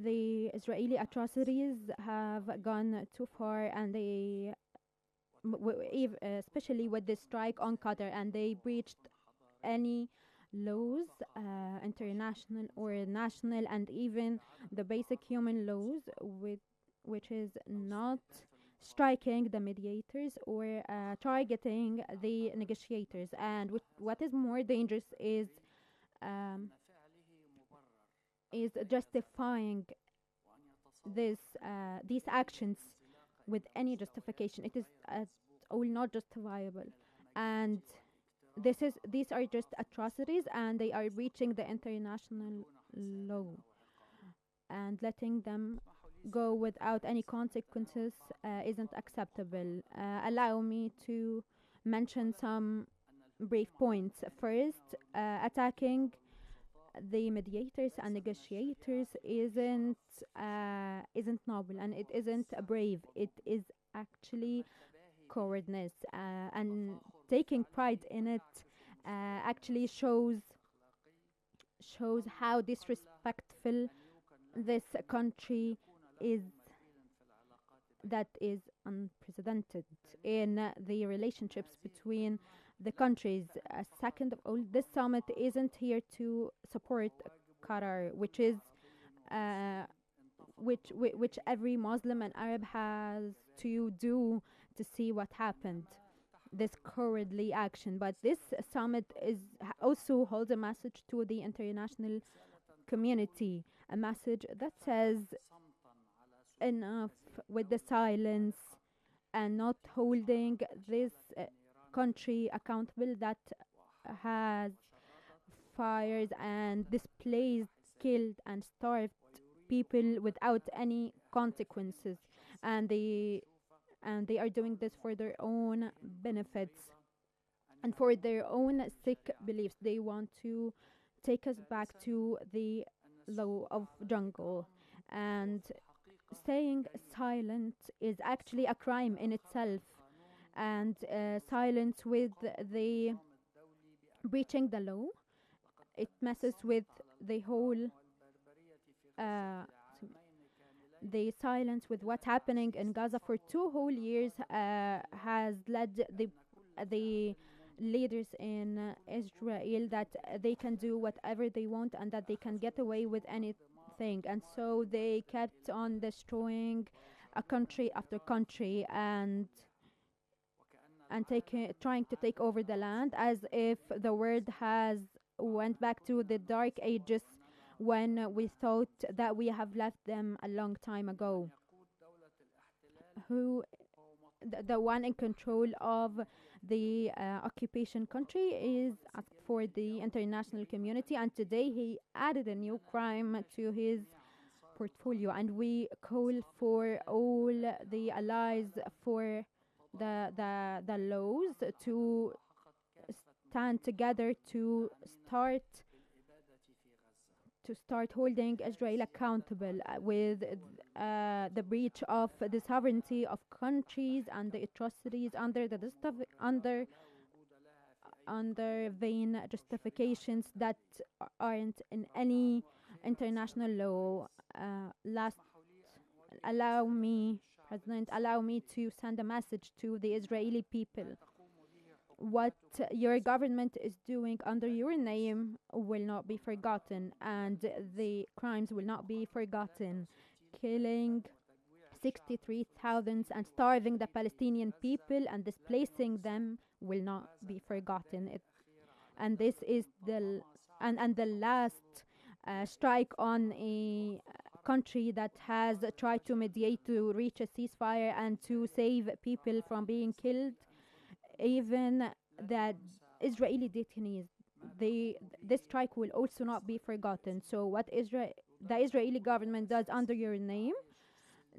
The Israeli atrocities have gone too far, and especially with the strike on Qatar, and they breached any laws, international or national, and even the basic human laws, which is not striking the mediators or targeting the negotiators. And what is more dangerous um, is justifying these actions with any justification. It is at all not justifiable, and these are just atrocities, and they are breaching the international law, and letting them go without any consequences isn't acceptable. Allow me to mention some brief points. First, attacking the mediators and negotiators isn't noble, and it isn't brave. It is actually cowardness, and taking pride in it actually shows how disrespectful this country is. That is unprecedented in the relationships between the countries. Second of all, this summit isn't here to support Qatar, uh, which every Muslim and Arab has to do to see what happened. This cowardly action, but this summit is also holds a message to the international community, a message that says enough with the silence, and not holding this country accountable that has fires and displaced, killed, and starved people without any consequences, and they are doing this for their own benefits and for their own sick beliefs. They want to take us back to the law of jungle, and staying silent is actually a crime in itself, and silence with the breaching the law, it messes with the whole uh, the silence with what's happening in Gaza for 2 whole years has led the leaders in Israel that they can do whatever they want, and that they can get away with anything, and so they kept on destroying a country after country, and trying to take over the land, as if the world has went back to the dark ages when we thought that we have left them a long time ago. Who the one in control of the occupation country is asked for the international community, and today he added a new crime to his portfolio, and we call for all the allies for the laws to stand together to start holding Israel accountable with the breach of the sovereignty of countries and the atrocities under vain justifications that aren't in any international law. Last, allow me, President, allow me to send a message to the Israeli people. What your government is doing under your name will not be forgotten, and the crimes will not be forgotten. Killing 63,000 and starving the Palestinian people and displacing them will not be forgotten. And this is the last strike on a country that has tried to mediate to reach a ceasefire and to save people from being killed. Even the Israeli detainees, this strike will also not be forgotten. So what the Israeli government does under your name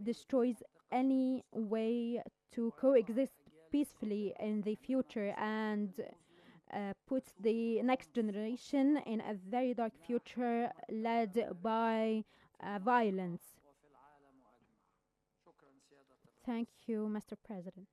destroys any way to coexist peacefully in the future, and puts the next generation in a very dark future led by violence. Thank you, Mr. President.